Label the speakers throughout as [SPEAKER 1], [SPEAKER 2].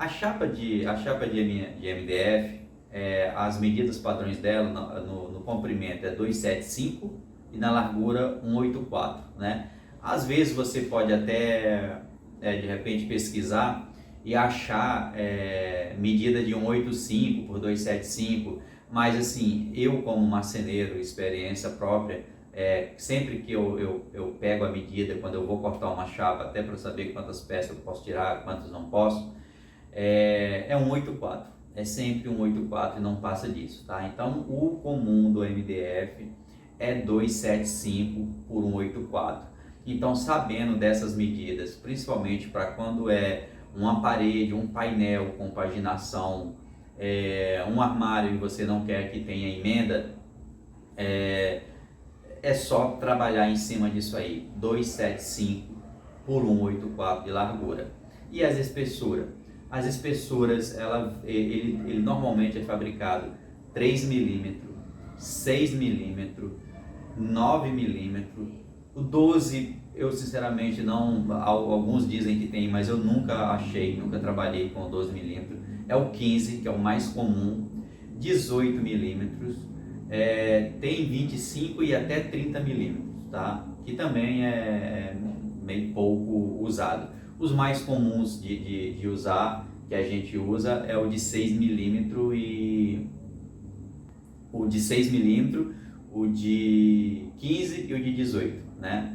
[SPEAKER 1] A chapa de MDF, as medidas padrões dela no comprimento é 275 e na largura 184, né? Às vezes você pode até de repente pesquisar e achar medida de 185 por 275, mas assim, eu como marceneiro, experiência própria, sempre que eu pego a medida, quando eu vou cortar uma chapa, até para saber quantas peças eu posso tirar, quantas não posso, é 184, é sempre 184 e não passa disso, tá? Então o comum do MDF é 275 por 184. Então, sabendo dessas medidas, principalmente para quando é uma parede, um painel com paginação, um armário e você não quer que tenha emenda, é só trabalhar em cima disso aí, 275 por 184 de largura. E as espessuras? As espessuras, ele normalmente é fabricado 3 milímetros, 6 milímetros, 9 milímetros, o 12 eu sinceramente não, alguns dizem que tem, mas eu nunca achei, nunca trabalhei com 12 milímetros, é o 15 que é o mais comum, 18 milímetros, tem 25 e até 30 milímetros, tá? Que também é meio pouco usado. Os mais comuns de usar, que a gente usa, é o de 6 milímetros e o de 6 milímetros, o de 15 e o de 18, né?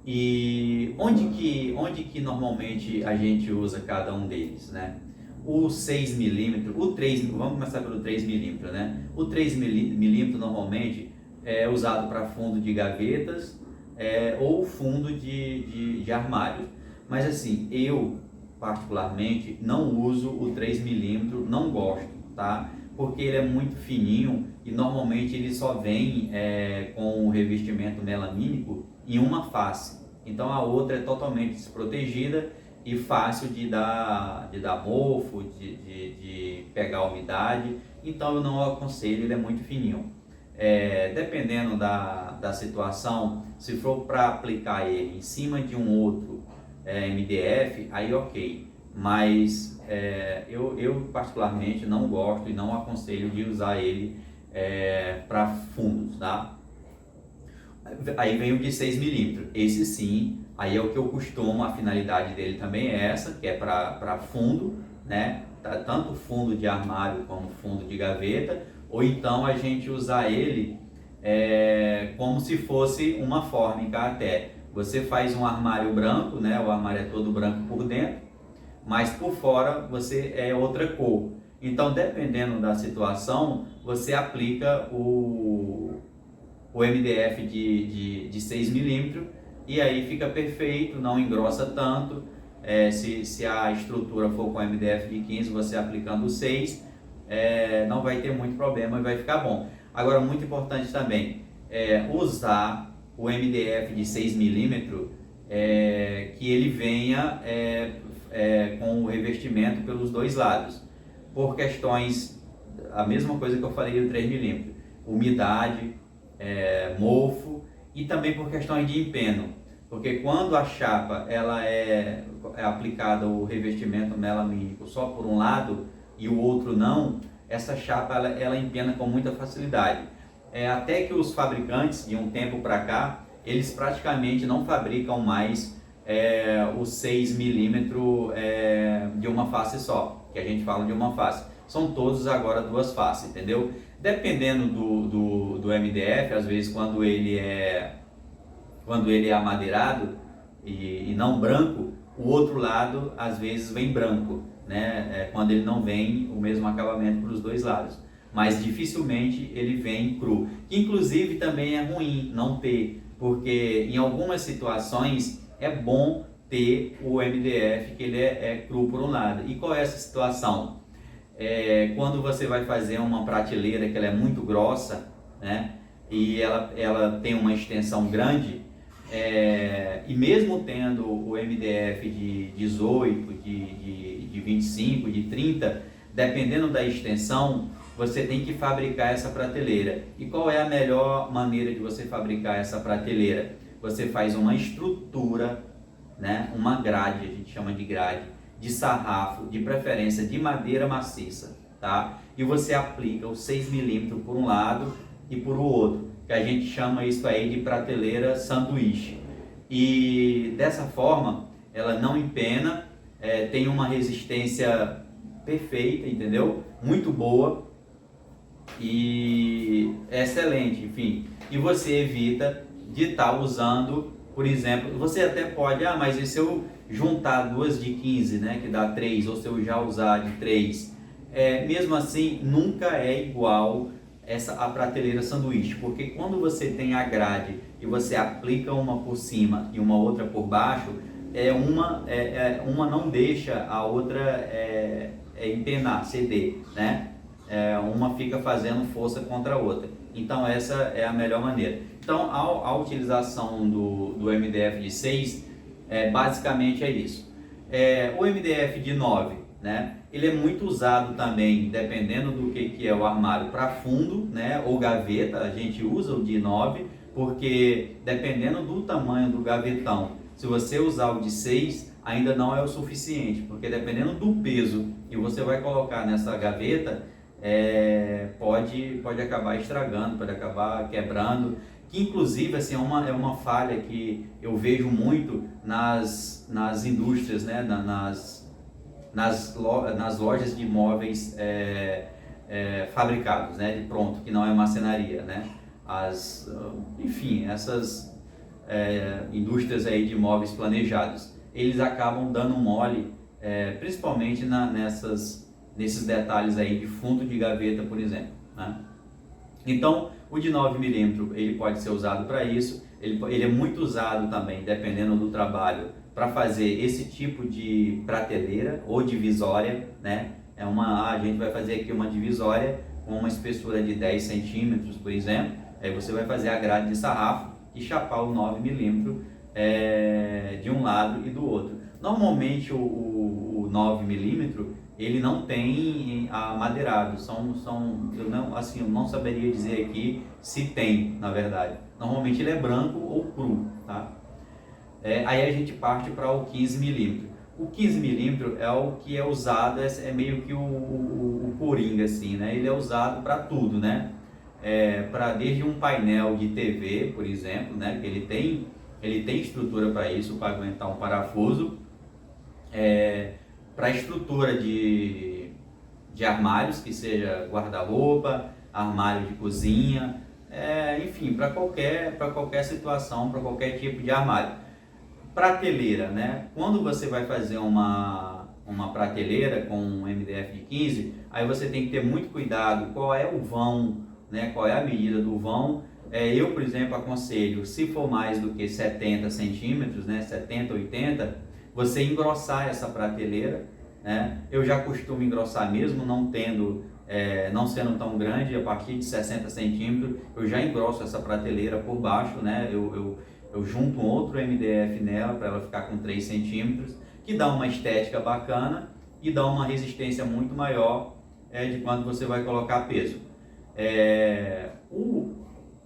[SPEAKER 1] E onde que normalmente a gente usa cada um deles, né? O 6 milímetros, vamos começar pelo 3 milímetros, né? O 3 milímetros normalmente é usado para fundo de gavetas ou fundo de armários. Mas assim, eu particularmente não uso o 3 milímetros, não gosto, tá? Porque ele é muito fininho e normalmente ele só vem com o revestimento melamínico em uma face. Então a outra é totalmente desprotegida e fácil de dar mofo, de pegar umidade. Então eu não aconselho, ele é muito fininho. Dependendo da situação, se for para aplicar ele em cima de um outro MDF, aí ok. Mas eu particularmente não gosto e não aconselho de usar ele para fundos, tá? Aí vem o de 6 milímetros, esse sim, aí é o que eu costumo, a finalidade dele também é essa, que é para fundo, né? Tanto fundo de armário como fundo de gaveta, ou então a gente usar ele como se fosse uma fórmica até. Você faz um armário branco, né? O armário é todo branco por dentro, mas por fora você é outra cor. Então, dependendo da situação, você aplica o MDF de 6 milímetros e aí fica perfeito, não engrossa tanto. Se a estrutura for com MDF de 15, você aplicando o 6, não vai ter muito problema e vai ficar bom. Agora, muito importante também, usar o MDF de 6 milímetros, que ele venha com o revestimento pelos dois lados, por questões, a mesma coisa que eu falei do 3 milímetros, umidade, mofo e também por questões de empeno, porque quando a chapa ela é aplicada o revestimento melamínico só por um lado e o outro não, essa chapa ela empena com muita facilidade. Até que os fabricantes de um tempo para cá, eles praticamente não fabricam mais os 6 milímetros de uma face só, que a gente fala de uma face. São todos agora duas faces, entendeu? Dependendo do MDF, às vezes quando ele é amadeirado e não branco, o outro lado às vezes vem branco, né? Quando ele não vem o mesmo acabamento para os dois lados. Mas dificilmente ele vem cru, que inclusive também é ruim não ter, porque em algumas situações é bom ter o MDF que ele é cru por um lado. E qual é essa situação? Quando você vai fazer uma prateleira que ela é muito grossa, né, e ela tem uma extensão grande, e mesmo tendo o MDF de 18, de 25, de 30, dependendo da extensão, você tem que fabricar essa prateleira. E qual é a melhor maneira de você fabricar essa prateleira? Você faz uma estrutura, né, uma grade, a gente chama de grade, de sarrafo, de preferência de madeira maciça, tá? E você aplica o 6 milímetros por um lado e por o outro, que a gente chama isso aí de prateleira sanduíche. E dessa forma, ela não empena, tem uma resistência perfeita, entendeu? Muito boa e excelente, enfim. E você evita de estar usando, por exemplo, você até pode, mas e se eu juntar duas de 15, né, que dá 3, ou se eu já usar de 3, mesmo assim, nunca é igual a prateleira sanduíche, porque quando você tem a grade e você aplica uma por cima e uma outra por baixo, uma não deixa a outra empenar, ceder, né? Uma fica fazendo força contra a outra. Então essa é a melhor maneira. Então a utilização do MDF de 6 basicamente é isso. O MDF de 9, né? Ele é muito usado também, dependendo do que é o armário, para fundo, né? Ou gaveta. A gente usa o de 9, porque dependendo do tamanho do gavetão, se você usar o de 6, ainda não é o suficiente, porque dependendo do peso que você vai colocar nessa gaveta, pode acabar estragando, pode acabar quebrando, que inclusive assim, é uma falha que eu vejo muito nas indústrias, né? nas lojas de móveis fabricados, né? De pronto, que não é marcenaria, né? Enfim, essas indústrias aí de móveis planejados, eles acabam dando mole, principalmente nesses detalhes aí de fundo de gaveta, por exemplo, né? Então, o de 9 milímetros ele pode ser usado para isso, ele é muito usado também, dependendo do trabalho, para fazer esse tipo de prateleira ou divisória, né? A gente vai fazer aqui uma divisória com uma espessura de 10 centímetros, por exemplo, aí você vai fazer a grade de sarrafo e chapar o 9 milímetros de um lado e do outro. Normalmente o 9 milímetros ele não tem amadeirado, eu não saberia dizer aqui se tem, na verdade. Normalmente ele é branco ou cru, tá? Aí a gente parte para o 15 milímetros. O 15 milímetros é o que é usado, é meio que o coringa, assim, né? Ele é usado para tudo, né? Desde um painel de TV, por exemplo, né? Ele tem estrutura para isso, para aguentar um parafuso. Para estrutura de armários, que seja guarda-roupa, armário de cozinha, enfim, para qualquer situação, para qualquer tipo de armário. Prateleira, né? Quando você vai fazer uma prateleira com um MDF de 15, aí você tem que ter muito cuidado qual é o vão, né? Qual é a medida do vão. Eu, por exemplo, aconselho, se for mais do que 70 centímetros, né? 70, 80, você engrossar essa prateleira, né? Eu já costumo engrossar mesmo, não sendo tão grande, a partir de 60 centímetros, eu já engrosso essa prateleira por baixo, né? Eu junto um outro MDF nela para ela ficar com 3 centímetros, que dá uma estética bacana e dá uma resistência muito maior de quando você vai colocar peso.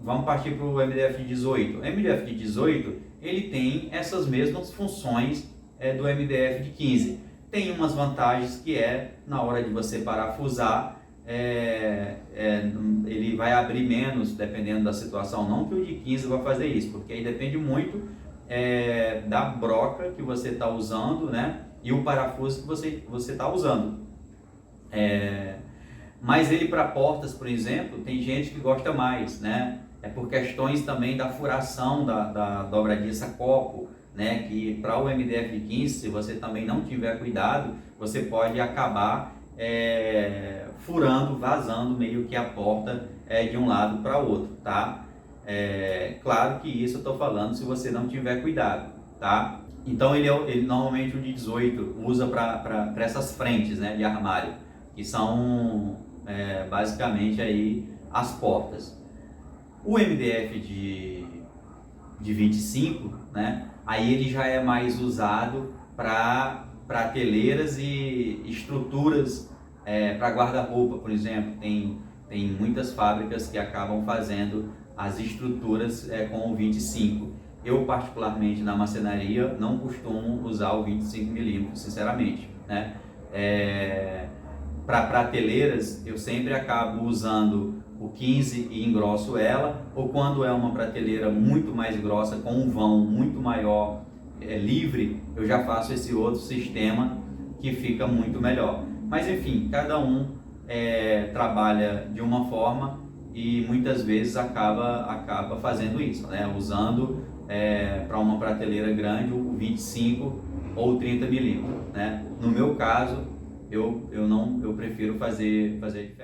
[SPEAKER 1] Vamos partir para o MDF 18. O MDF de 18, ele tem essas mesmas funções do MDF de 15. Tem umas vantagens que na hora de você parafusar, ele vai abrir menos, dependendo da situação. Não que o de 15 vai fazer isso, porque aí depende muito da broca que você está usando, né? E o parafuso que você está usando. Mas ele para portas, por exemplo, tem gente que gosta mais, né? Por questões também da furação da dobradiça copo, né? Que para o MDF de 15, se você também não tiver cuidado, você pode acabar furando, vazando meio que a porta de um lado para o outro, tá? Claro que isso eu estou falando se você não tiver cuidado, tá? Então ele normalmente o de 18 usa para essas frentes, né, de armário, que são basicamente aí as portas. O MDF de 25, né, aí ele já é mais usado para prateleiras e estruturas para guarda-roupa, por exemplo. Tem muitas fábricas que acabam fazendo as estruturas com o 25. Eu, particularmente, na marcenaria, não costumo usar o 25 milímetros, sinceramente. né? Para prateleiras, eu sempre acabo usando o 15 e engrosso ela, ou quando é uma prateleira muito mais grossa, com um vão muito maior, livre, eu já faço esse outro sistema que fica muito melhor. Mas enfim, cada um trabalha de uma forma e muitas vezes acaba fazendo isso, né? Usando para uma prateleira grande o 25 ou 30 milímetros, né? No meu caso, eu prefiro fazer diferente.